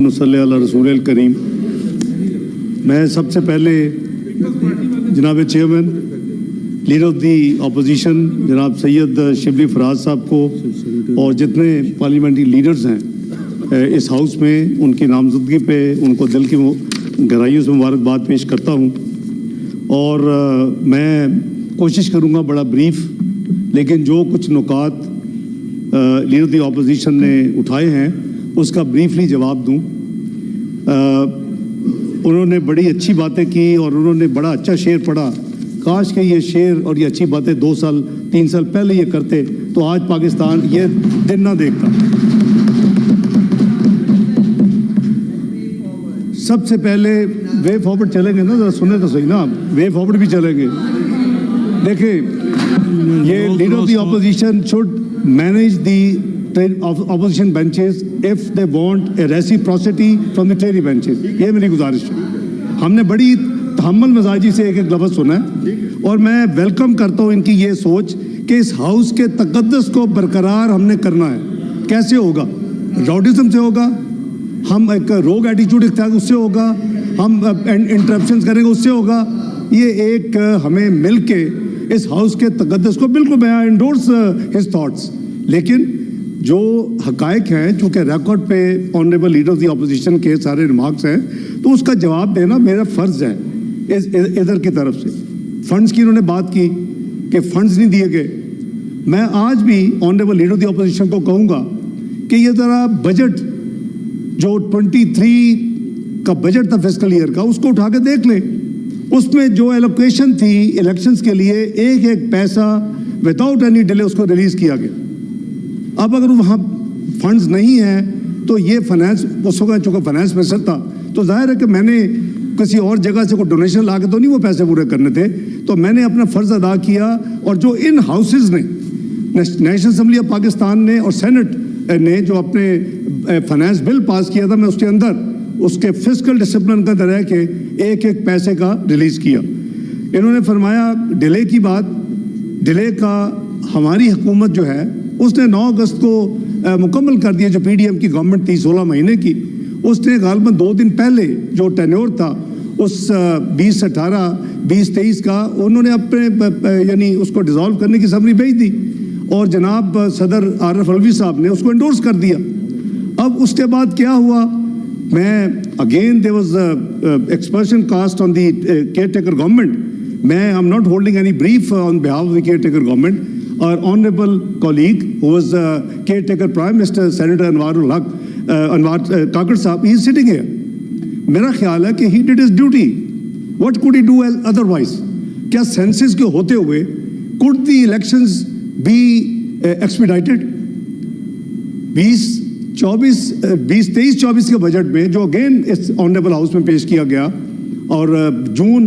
नसल्ली अला रसूल करीम। मैं सबसे पहले जनाब chairman leader of the opposition जनाब सैयद शिबली फराज साहब को और जितने पार्लियामेंट्री लीडर्स हैं इस हाउस में, उनकी नामजदगी पे उनको दिल की गहराइयों से मुबारकबाद पेश करता हूँ। और मैं कोशिश करूँगा बड़ा ब्रीफ, लेकिन जो कुछ नुकात लीडर ऑफ दी अपोजिशन ने उठाए हैं उसका ब्रीफली जवाब दूं। उन्होंने बड़ी अच्छी बातें की और उन्होंने बड़ा अच्छा शेर पढ़ा। काश के ये शेर और ये अच्छी बातें 2 साल 3 साल पहले ये करते तो आज पाकिस्तान ये दिन ना देखता। सबसे पहले वे फॉरवर्ड चलेंगे ना, जरा सुने तो सही ना, वे फॉरवर्ड भी चलेंगे। देखिए, ये leader of the opposition should manage the opposition benches if they want a reciprocity from the Tory benches। ये मेरी गुजारिश है। हमने बड़ी तहम्मुल मिजाजी से एक एक लफ्ज़ सुना है और मैं वेलकम करता हूँ इनकी ये सोच कि इस हाउस के तकद्दुस को बरकरार हमने करना है। कैसे होगा? राउडिज्म से होगा, हम एक रोग एटीट्यूड इख्तियार उससे होगा, हम इंटरप्शंस करेंगे उससे होगा। ये एक हमें मिल के इस हाउस के तकद्दुस को बिल्कुल मैं एंडोर्स हिज थॉट्स, लेकिन जो हकायक हैं, चूँकि रिकॉर्ड पे honourable leader of the opposition के सारे रिमार्क्स हैं, तो उसका जवाब देना मेरा फ़र्ज़ है इधर की तरफ से। फंड्स की इन्होंने बात की कि फंड्स नहीं दिए गए। मैं आज भी honourable leader of the opposition को कहूँगा कि ये ज़रा बजट जो 23 का बजट था फिस्कल ईयर का, उसको उठा के देख लें। उसमें जो एलोकेशन थी इलेक्शंस के लिए, एक एक पैसा विदाउट एनी डिले उसको रिलीज़ किया गया। अब अगर वहाँ फंड्स नहीं हैं तो ये फाइनेंस, उस वक्त चूँकि फाइनेंस मिनिस्टर था तो जाहिर है कि मैंने किसी और जगह से कोई डोनेशन ला के तो नहीं वो पैसे पूरे करने थे, तो मैंने अपना फ़र्ज़ अदा किया। और जो इन हाउसेस ने, नेशनल असम्बली ऑफ पाकिस्तान ने और सेनेट ने जो अपने फाइनेंस बिल पास किया था, मैं उसके अंदर उसके फिस्कल डिसिप्लिन का तरह के एक एक पैसे का रिलीज़ किया। इन्होंने फरमाया डिले की बात, डिले का हमारी हुकूमत जो है उसने 9 अगस्त को मुकम्मल कर दिया। जो पीडीएम की गवर्नमेंट थी 16 महीने की, उसने गालबन 2 दिन पहले जो टेन्योर था उस 2018 2023 का, उन्होंने अपने यानी उसको डिज़ोल्व करने की समरी भेज दी और जनाब सदर आरिफ अलवी साहब ने उसको एंडोर्स कर दिया। अब उसके बाद क्या हुआ? मैं again there was aspersion cast on the caretaker government. मैं I am not holding any brief on behalf of the caretaker government. Our honourable colleague, who was caretaker Prime Minister Senator Anwarul Haq, Anwar Kakar Sahab, he is sitting here. मेरा ख्याल है कि he did his duty. What could he do otherwise? क्या census के होते हुए could the elections be expedited? 2023-24 के budget में जो अगेन इस ऑनरेबल हाउस में पेश किया गया और जून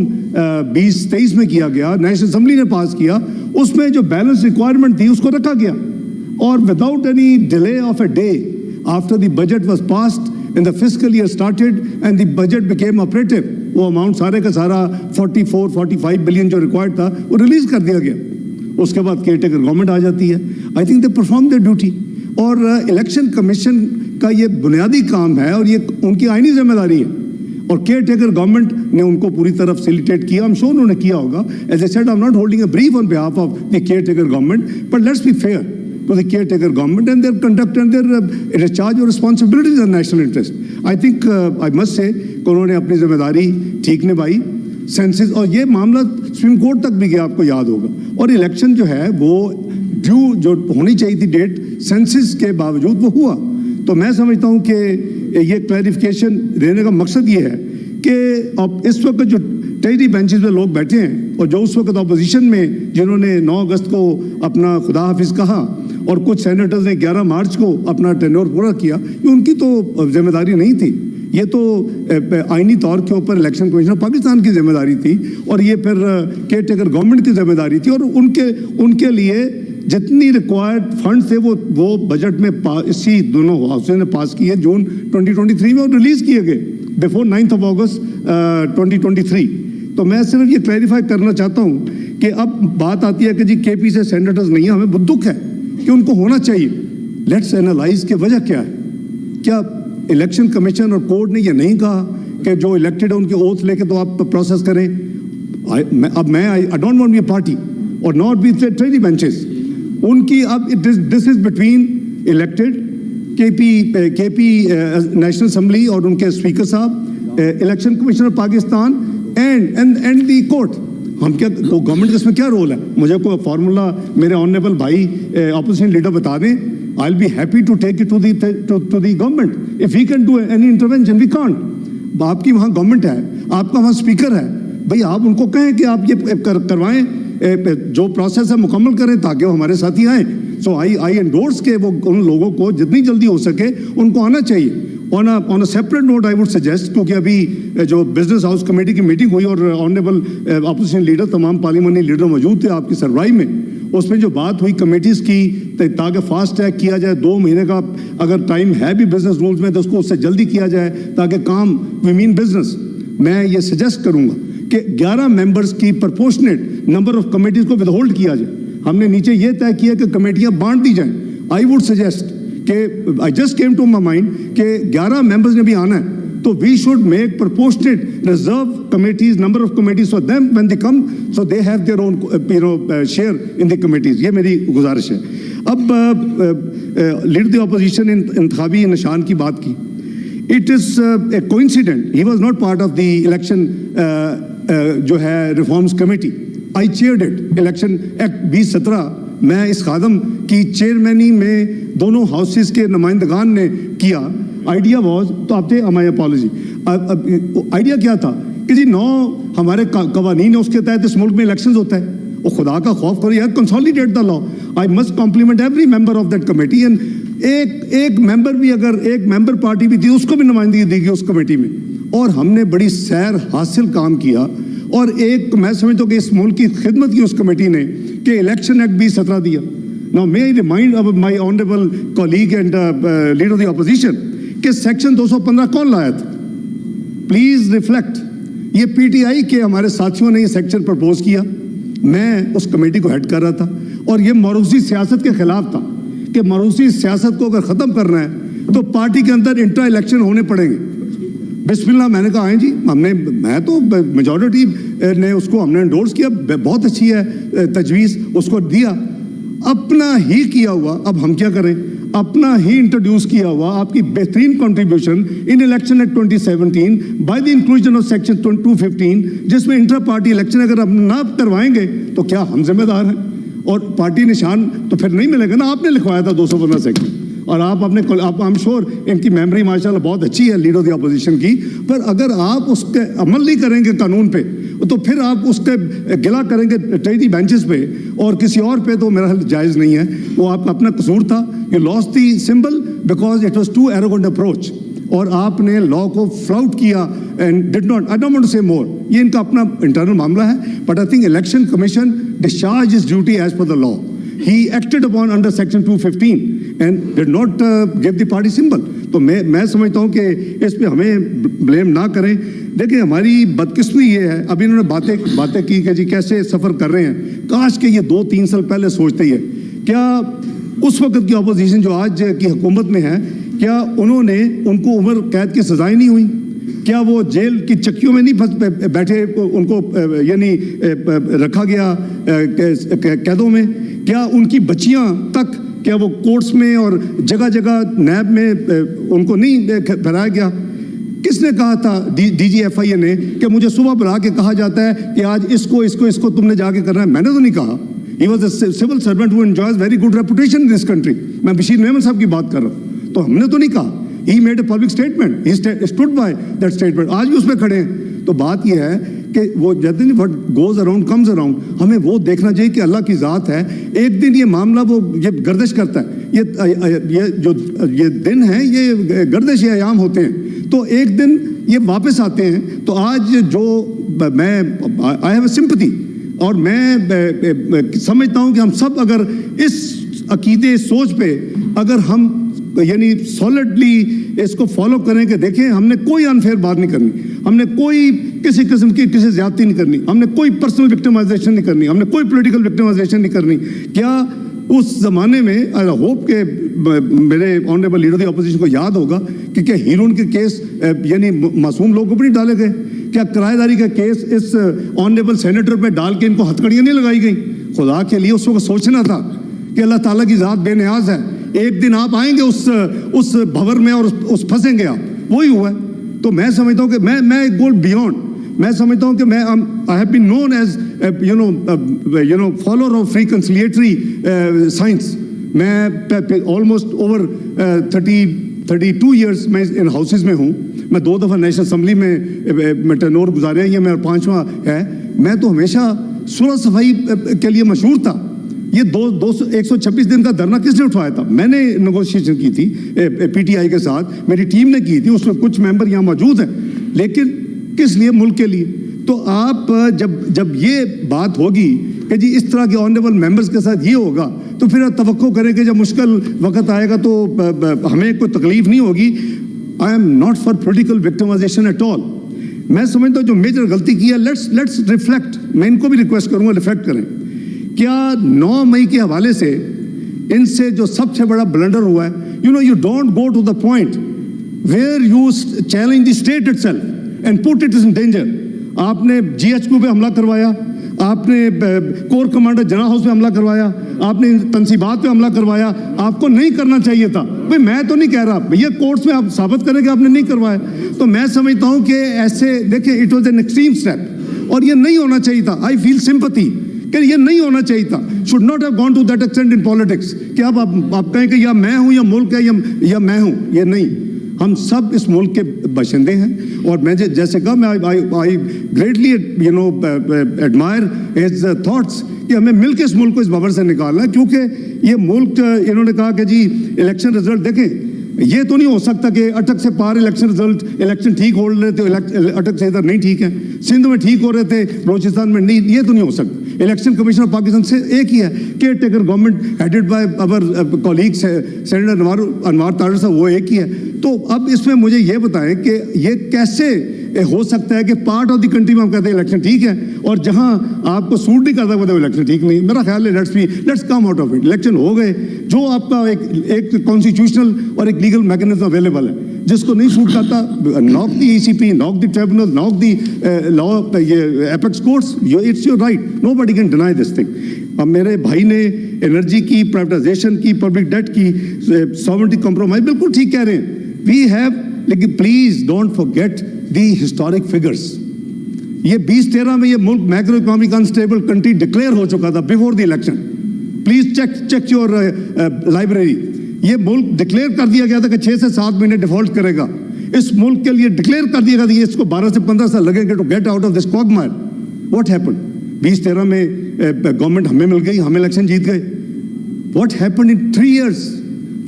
2023 में किया गया, नेशनल असम्बली ने पास किया, उसमें जो बैलेंस रिक्वायरमेंट थी उसको रखा गया और without any delay of a day after the budget was passed and the fiscal year started and the budget became operative, वो अमाउंट सारे का सारा 44-45 बिलियन जो रिक्वायर्ड था वो रिलीज कर दिया गया। उसके बाद केयर टेकर गवर्नमेंट आ जाती है। I think they perform there duty और इलेक्शन कमीशन का ये बुनियादी काम है और ये उनकी आईनी जिम्मेदारी है और केयर टेकर गवर्नमेंट ने उनको पूरी तरफ फैसिलिटेट किया। हम श्योर उन्होंने किया होगा। As I said, I am not holding a brief on behalf of the caretaker government, but let's be fair to the caretaker government and their conduct and their discharge और responsibilities on national interest. I think I must say कि उन्होंने अपनी जिम्मेदारी ठीक निभाई। Census और ये मामला सुप्रीम कोर्ट तक भी गया, आपको याद होगा। और इलेक्शन जो है वो ड्यू जो होनी चाहिए थी डेट सेंसस के बावजूद वो हुआ। तो मैं समझता हूँ कि ये क्लैरिफिकेशन देने का मकसद ये है कि अब इस वक्त जो टेरी बेंचेस पे लोग बैठे हैं और जो उस वक्त अपोजिशन में जिन्होंने 9 अगस्त को अपना खुदा हाफिज कहा और कुछ सेनेटर्स ने 11 मार्च को अपना टेन्योर पूरा किया, ये उनकी तो जिम्मेदारी नहीं थी। ये तो आईनी तौर के ऊपर इलेक्शन कमीशन ऑफ पाकिस्तान की जिम्मेदारी थी और ये फिर केयर टेकर गवर्नमेंट की जिम्मेदारी थी और उनके लिए जितनी रिक्वायर्ड फंड थे वो बजट में इसी दोनों हाउसेज ने पास किए जून 2023 में और रिलीज़ किए गए बिफोर 9 अगस्त 2023। तो मैं सिर्फ ये क्लैरिफाई करना चाहता हूँ कि अब बात आती है कि जी केपी से सेनेटर्स नहीं है, हमें बहुत दुख है कि उनको होना चाहिए। लेट्स एनालाइज कि वजह क्या है। क्या इलेक्शन कमीशन और कोर्ट ने ये नहीं कहा कि जो इलेक्टेड है उनके ओथ लेके तो आप प्रोसेस करें. आई don't want be a party और नॉट बी ट्रेडी बेंचेस. उनकी अब this is between elected KP national assembly और उनके स्पीकर साहब, election commission of Pakistan and the court. हम क्या तो गवर्नमेंट का इसमें क्या रोल है? मुझे कोई फार्मूला मेरे ऑनरेबल भाई ऑपोजिशन लीडर बता दें. I will be happy to take it to the government if we can do any intervention. We can't. आपकी वहाँ गवर्नमेंट है, आपका वहाँ स्पीकर है, भाई आप उनको कहें कि आप ये करवाएं, जो प्रोसेस है मुकम्मल करें ताकि वो हमारे साथी आएँ. सो आई एंडोर्स के वो उन लोगों को जितनी जल्दी हो सके उनको आना चाहिए. On a separate note I would suggest, क्योंकि अभी जो बिजनेस हाउस कमेटी की मीटिंग हुई और ऑनरेबल ऑपोजिशन लीडर तमाम पार्लियामेंट्री लीडर मौजूद थे आपकी सरबराही में, उसमें जो बात हुई कमेटीज़ की ताकि फास्ट ट्रैक किया जाए, 2 महीने का अगर टाइम है भी बिजनेस रूल्स में तो उसको उससे जल्दी किया जाए ताकि काम वी मीन बिजनेस. मैं ये सजेस्ट करूँगा कि 11 मेंबर्स की प्रोपोर्शनेट नंबर ऑफ कमेटीज़ को विदहोल्ड किया जाए. हमने नीचे ये तय किया कि कमेटियाँ बांट दी जाएँ. आई वुड सजेस्ट कि I just came to my mind कि 11 मेंबर्स ने भी आना है तो we should make proportionate reserve committees, number of committees for them when they come, so they have their own share in the committees. ये मेरी गुजारिश है. अब लीडर द अपोजिशन इंतखाबी निशान की बात की. It is a coincident, he was not part of the election जो है reforms committee. I chaired it. Election act 2017 मैं इस खादम की चेयरमैनी में दोनों हाउसेस के नुमाइंदगान ने किया. आइडिया वॉज, तो आप थे माई अपॉलॉजी, आइडिया क्या था कि जी 9 हमारे कवानीन है उसके तहत इस मुल्क में इलेक्शंस होता है. और खुदा का खौफ करो यार, consolidate the law. I must compliment every member of that committee. And एक मेंबर भी, अगर एक मेंबर पार्टी भी थी उसको भी नुमाइंदगी दी गई उस कमेटी में. और हमने बड़ी सैर हासिल काम किया. और एक मैं समझता हूँ कि इस मुल्क की खिदमत की उस कमेटी ने कि इलेक्शन एक्ट 2017 दिया. Now may I remind of my honourable colleague and leader of the opposition कि सेक्शन 215 कौन लाया था? Please reflect. ये पीटीआई के हमारे साथियों ने ये सेक्शन प्रपोज किया. मैं उस कमेटी को हेड कर रहा था और ये मरूसी सियासत के खिलाफ था कि मरूसी सियासत को अगर ख़त्म करना है तो पार्टी के अंदर इंट्रा इलेक्शन होने पड़ेंगे. बिस्मिल्लाह. मैंने कहा आए जी, मैं तो मेजॉरिटी ने उसको हमने एंडोर्स किया, बहुत अच्छी है तजवीज़, उसको दिया. अपना ही किया हुआ, अब हम क्या करें, अपना ही इंट्रोड्यूस किया हुआ आपकी बेहतरीन contribution in election act 2017 by the inclusion of section 215, जिसमें इंटर पार्टी इलेक्शन अगर हम ना करवाएंगे तो क्या हम जिम्मेदार हैं? और पार्टी निशान तो फिर नहीं मिलेगा ना. आपने लिखवाया था 215 सेक्शन और आप अपने आई एम श्योर इनकी मेमोरी माशाल्लाह बहुत अच्छी है लीडर ऑफ द अपोजिशन की. पर अगर आप उसके अमल नहीं करेंगे कानून पे तो फिर आप उसके गिला करेंगे ट्रेडी बेंचेस पे और किसी और पे, तो मेरा जायज़ नहीं है. वो आपका अपना कसूर था. You lost the symbol because it was too arrogant approach और आपने लॉ को फ्लाउट किया and did not. I don't want to say more. ये इनका अपना इंटरनल मामला है. But I think election commission discharge is duty as per the law. He acted upon under section 215 and did not give the party symbol. तो मैं समझता हूँ कि इस पे हमें ब्लेम ना करें. देखिए हमारी बदकिस्मती ये है, अभी इन्होंने बातें की कि जी कैसे सफ़र कर रहे हैं. काश के ये 2-3 साल पहले सोचते ही है. क्या उस वक्त की अपोजिशन जो आज की हुकूमत में है, क्या उन्होंने उनको उम्र कैद की सजाएं नहीं हुई? क्या वो जेल की चक्कियों में नहीं बैठे, उनको यानी रखा गया कैदों में? क्या उनकी बच्चियां तक, क्या वो कोर्ट्स में और जगह जगह नैब में उनको नहीं फहराया गया? किसने कहा था DGFIA ने कि मुझे सुबह बुला के कहा जाता है कि आज इसको तुमने जाके करना है? मैंने तो नहीं कहा. He was a civil servant who enjoys very good reputation in this country. मैं बशीर मेमन साहब की बात कर रहा हूँ. तो हमने तो नहीं कहा. He made a public statement. He stood by that statement. आज भी उसमें खड़े हैं. तो बात यह है कि वो कहते हैं what goes around comes around. हमें वो देखना चाहिए कि अल्लाह की ज़ात है. एक दिन ये मामला वो ये गर्दिश करता है. ये दिन है, ये गर्दिश अयाम होते हैं. तो एक दिन ये वापस आते हैं. तो आज जो मैं आई हैव a sympathy और मैं समझता हूँ कि हम सब अगर इस अकीदे सोच पे अगर हम यानी सॉलिडली इसको फॉलो करें कि देखें हमने कोई अनफेयर बात नहीं करनी, हमने कोई किसी किस्म की किसी ज्यादती नहीं करनी, हमने कोई पर्सनल विक्टिमाइजेशन नहीं करनी, हमने कोई पॉलिटिकल विक्टिमाइजेशन नहीं करनी. क्या उस ज़माने में आई होप के मेरे ऑनरेबल लीडर दी अपोजिशन को याद होगा कि क्या हीरोइन के केस यानी मासूम लोगों पर नहीं डाले गए, क्या किराएदारी का केस इस ऑनरेबल सेनेटर पे डाल के इनको हथकड़ियाँ नहीं लगाई गई? खुदा के लिए उसको सोचना था कि अल्लाह ताला की ज़ात बेनियाज है, एक दिन आप आएंगे उस भंवर में और उस फंसेंगे आप, वही हुआ है। तो मैं समझता हूँ कि मैं गो बियॉन्ड, मैं समझता हूँ कि मैं I have been known as you know follower of reconciliatory science. मैं ऑलमोस्ट ओवर 32 ईयर्स मैं इन हाउसेज में हूँ। मैं 2 दफ़ा नेशनल असम्बली में टर्नओवर गुजारे हैं, ये मेरा 5वां है। मैं तो हमेशा सुलह सफाई के लिए मशहूर था। ये 126 दिन का धरना किसने उठवाया था? मैंने नेगोशिएशन की थी पीटीआई के साथ, मेरी टीम ने की थी, उसमें कुछ मेंबर यहाँ मौजूद हैं। लेकिन किस लिए? मुल्क के लिए। तो आप जब ये बात होगी कि जी इस तरह के ऑनरेबल मेंबर्स के साथ ये होगा, तो फिर आप तवक्को करें कि जब मुश्किल वक्त आएगा तो हमें कोई तकलीफ नहीं होगी। आई am not for political victimisation at all. मैं समझता हूँ जो मेजर गलती की है, लेट्स रिफ्लेक्ट। मैं इनको भी रिक्वेस्ट करूँगा रिफ्लेक्ट करें। क्या 9 मई के हवाले से इनसे जो सबसे बड़ा ब्लंडर हुआ है, you don't go to the point where you challenge the state itself and put it in danger. आपने GHQ पे हमला करवाया, आपने कोर कमांडर जना हाउस पे हमला करवाया, आपने तंसीबात पे हमला करवाया। आपको नहीं करना चाहिए था। भाई मैं तो नहीं कह रहा, भैया कोर्ट्स में आप साबित करें कि आपने नहीं करवाया। तो मैं समझता हूँ कि ऐसे देखिए, it was an extreme step और ये नहीं होना चाहिए था। आई फील सिंपैथी कि ये नहीं होना चाहिए था। Should not have gone to that extent in politics कि अब आप कहें कि या मैं हूं या मुल्क है या मैं हूं। ये नहीं, हम सब इस मुल्क के बशिंदे हैं। और मैं जैसे कहा, मैं आई ग्रेटली एडमायर हिज थॉट्स कि हमें मिलकर इस मुल्क को इस भंवर से निकालना है। क्योंकि ये मुल्क, इन्होंने कहा कि जी इलेक्शन रिजल्ट देखें, ये तो नहीं हो सकता कि अटक से पार इलेक्शन रिजल्ट, इलेक्शन ठीक हो रहे थे, अटक से इधर नहीं ठीक है, सिंध में ठीक हो रहे थे, बलोचिस्तान में नहीं, ये तो नहीं हो सकता। इलेक्शन कमीशन ऑफ पाकिस्तान से एक ही है, caretaker government headed by our colleague senator Anwar Tariq sahab, वो एक ही है। तो अब इसमें मुझे ये बताएं कि ये कैसे हो सकता है कि पार्ट ऑफ द कंट्री में हम कहते हैं इलेक्शन ठीक है और जहां आपको सूट नहीं करता वो इलेक्शन ठीक नहीं। मेरा ख्याल है let's come out of it. Election हो गए, जो आपका एक कॉन्स्टिट्यूशनल और एक लीगल मैकेनिज्म अवेलेबल है, जिसको नहीं सूट करता, knock the ECP, knock the tribunal, knock the law, ये apex courts, it's your right, nobody can deny this thing. अब मेरे भाई ने एनर्जी की, प्राइवेटाइजेशन की, पब्लिक डेट की, सॉवरेनिटी कॉम्प्रोमाइज, बिल्कुल ठीक कह रहे हैं। वी हैव, लेकिन please don't forget the historic figures. ये 2013 में ये मुल्क macro economic unstable country declare हो चुका था before the election. Please check your library. ये मुल्क डिक्लेयर कर दिया गया था कि 6 से 7 महीने डिफॉल्ट करेगा। इस मुल्क के लिए डिक्लेयर कर दिया गया था इसको 12 से 15 साल लगेंगे to get out of this quagmire. What happened? 2013 में गवर्नमेंट हमें मिल गई, हम इलेक्शन जीत गए। What happened in 3 years?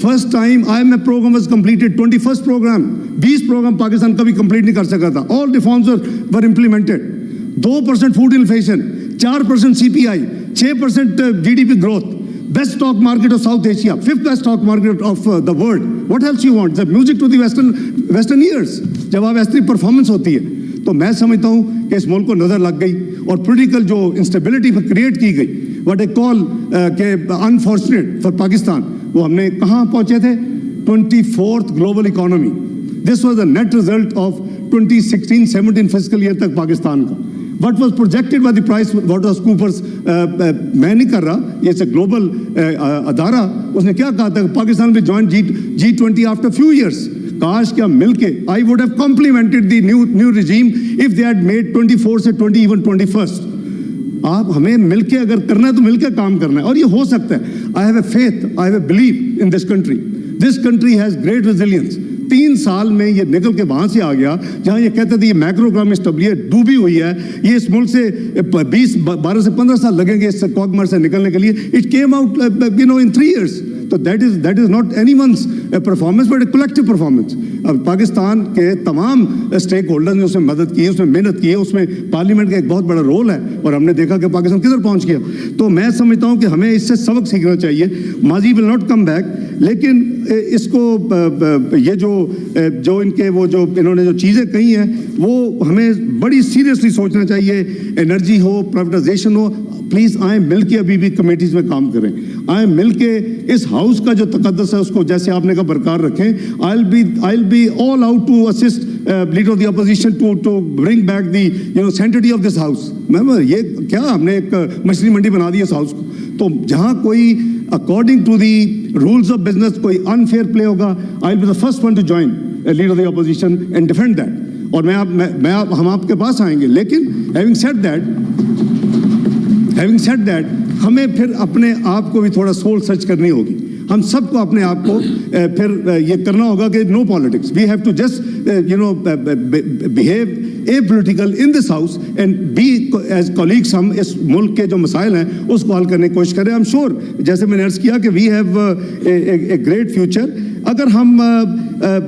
First time IMF programme was completed, 21st programme. 20 programme Pakistan कभी कंप्लीट नहीं कर सका था। All reforms were implemented. 2% food inflation, 4% CPI, 6% GDP growth, best stock market of South Asia, 5th best stock market of the world. What else you want? The music to the western ears. जब आप ऐसी performance होती है तो मैं समझता हूँ कि इस मुल्क को नजर लग गई और पॉलिटिकल जो इंस्टेबिलिटी क्रिएट की गई, व्हाट आई कॉल के अनफॉर्चुनेट फॉर पाकिस्तान, वो हमने कहाँ पहुंचे थे? 24th global economy. This was the net result of 2016-17 fiscal year तक पाकिस्तान का। What was projected by the PricewaterhouseCoopers, मैं नहीं कर रहा, ये एक ग्लोबल अदारा, उसने क्या कहा था? Pakistan will join G20 after few years. काश क्या मिलके, I would have complimented the new regime if they had made 24 से 20 even 21st. आप हमें मिलके अगर करना है तो मिलके काम करना है और ये हो सकता है। I have a faith, I have a belief in this country. This country has great resilience. 3 साल में ये निकल के वहां से आ गया जहां ये कहते थे ये मैक्रो इकोनॉमिक स्टेबिलिटी डूबी हुई है, ये इस मुल्क से 12 से 15 साल लगेंगे इस क्वागमायर से निकलने के लिए। It came out in 3 years. तो that is not anyone's performance but a collective performance. अब पाकिस्तान के तमाम स्टेक होल्डर्स ने उसमें मदद की है, उसमें मेहनत की है, उसमें पार्लियामेंट का एक बहुत बड़ा रोल है और हमने देखा कि पाकिस्तान किधर पहुंच गया। तो मैं समझता हूं कि हमें इससे सबक सीखना चाहिए। माजी विल नॉट कम बैक, लेकिन इसको ये जो इनके वो जो इन्होंने जो चीज़ें कही हैं वो हमें बड़ी सीरियसली सोचना चाहिए। एनर्जी हो, प्राइवेटाइजेशन हो, प्लीज़ आए मिल के अभी भी कमेटीज़ में काम करें। आए मिल के इस हाउस का जो तकद्दस है उसको जैसे आपने कहा बरकरार रखें. I'll be all out to assist leader of the opposition to bring back the sanctity of this house. Ma'am ये क्या हमने एक मछली मंडी बना दी इस हाउस को. तो जहाँ कोई according to the rules of business कोई unfair play होगा, I'll be the first one to join leader of the opposition and defend that. और हम आपके पास आएंगे. लेकिन having said that हमें फिर अपने आप को भी थोड़ा सोल सर्च करनी होगी. हम सबको अपने आप को फिर ये करना होगा कि no politics. We have to just behave apolitical in this house and be as colleagues. हम इस मुल्क के जो मसाइल हैं उसको हल करने की कोशिश करें. I'm sure जैसे मैंने अर्ज़ किया कि we have a great future. अगर हम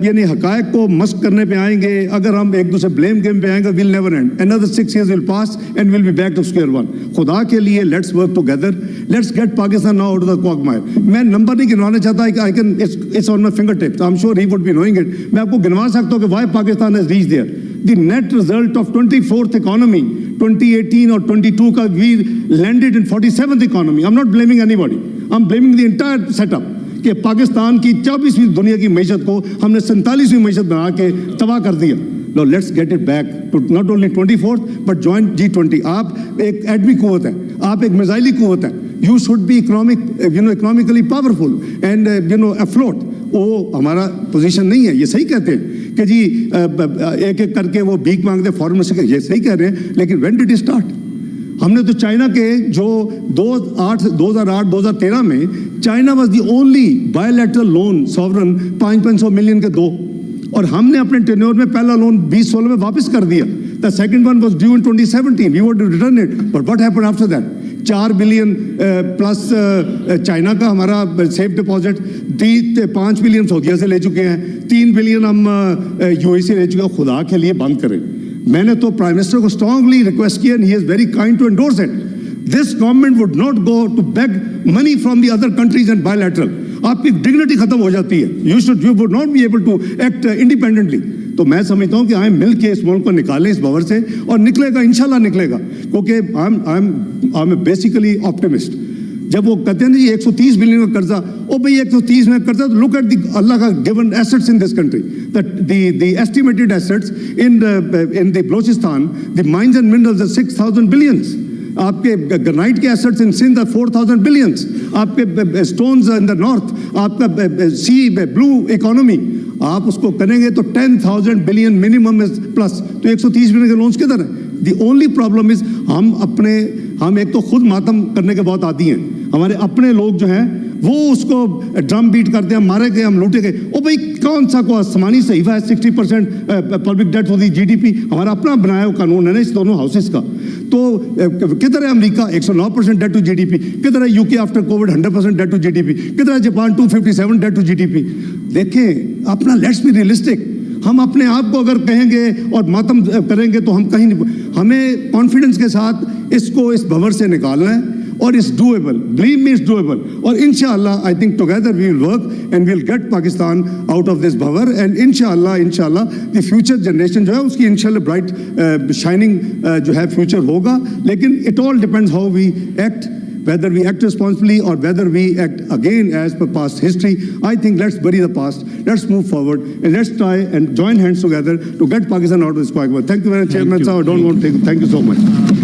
यानी हकायक को मस्क करने पे आएंगे, अगर हम एक दूसरे ब्लेम गेम पे आएंगे, we'll never end. Another 6 years will pass and we'll be back to square one. खुदा के लिए let's work together. Let's get Pakistan now out of the quagmire. मैं नंबर नहीं गिनवाना चाहता कि it's on my fingertips. I'm sure he would be knowing it. मैं आपको गिनवा सकता हूँ कि why Pakistan has reached there. The net result of 24th economy 2018 or 22 का we landed in 47th economy. I'm not blaming anybody. I'm blaming the entire setup. कि पाकिस्तान की 24वीं दुनिया की मैशत को हमने 47वीं मैशत बना के तबाह कर दिया. Now let's get it back to not only 24th but join G20. आप एक एटमी कुव्वत है, आप एक मिसाइली कुव्वत है. You should be economically powerful and afloat. वो हमारा पोजीशन नहीं है. ये सही कहते हैं कि जी एक एक करके वो भीख मांगते फॉरेन से, ये सही कह रहे हैं. लेकिन when did it start? हमने तो चाइना के जो 2008-2013 में China was the only bilateral loan sovereign 500 million के 2, और हमने अपने टेन्योर में पहला लोन 2016 में वापस कर दिया. The second one was due in 2017. We want to return it, but what happened after that? 4 billion plus China का हमारा सेफ डिपॉजिट, 5 बिलियन सऊदीया से ले चुके हैं, 3 बिलियन हम यूएई से ले चुके हैं. खुदा के लिए बंद करें. मैंने तो प्राइम मिनिस्टर को स्ट्रांगली रिक्वेस्ट किया, he is very kind to endorse it. This government would not go to beg money from the other countries and bilateral. आपकी डिग्निटी खत्म हो जाती है. You would not be able to act independently. तो मैं समझता हूँ कि आए मिल के इस मुल्क को निकालें इस भंवर से, और निकलेगा, इंशाल्लाह निकलेगा. क्योंकि आई एम बेसिकली ऑप्टिमिस्ट. जब वो कहते हैं ना जी 130 बिलियन का कर्जा, ओ भाई 130 में कर्जा, तो लुक एट द अल्लाह का given assets in this country. The estimated assets in the Balochistan, the mines and minerals are 6,000 billions. आपके ग्रेनाइट के एसेट्स इन सिंध 4,000 बिलियंस. आपके स्टोन्स इन द नॉर्थ, आपका सी ब्लू इकोनॉमी, आप उसको करेंगे तो 10,000 बिलियन मिनिमम प्लस. तो 130 बिलियन के लोन्स किधर है? द ओनली प्रॉब्लम इज हम एक तो खुद मातम करने के बहुत आदी हैं. हमारे अपने लोग जो हैं वो उसको ड्रम बीट करते हैं, मारे गए, हम लूटे गए. ओ भाई कौन सा को आसमानी सहीफा है 60% public debt for the GDP? हमारा अपना बनाया हुआ कानून है ना इस दोनों हाउसेस का. तो किधर है अमेरिका 109% डेट टू जीडीपी? किधर है UK after Covid 100% debt to GDP? किधर है जापान 257 डेट टू जीडीपी? देखें अपना, लेट्स बी रियलिस्टिक. हम अपने आप को अगर कहेंगे और मातम करेंगे तो हम कहीं नहीं. हमें कॉन्फिडेंस के साथ इसको इस भंवर से निकालना है, और it's doable. Believe me, it's doable. और इंशाअल्लाह I think together we will work and we will get Pakistan out of this भंवर. एंड इंशाअल्लाह द फ्यूचर जनरेशन जो है उसकी इंशाअल्लाह ब्राइट शाइनिंग जो है फ्यूचर होगा. लेकिन it all depends how we act, whether we act responsibly or whether we act again as per past history. I think let's bury the past, let's move forward, and let's try and join hands together to get Pakistan out of this quagmire. Thank you very much, Chairman Sahab. I don't want to take. Thank you so much.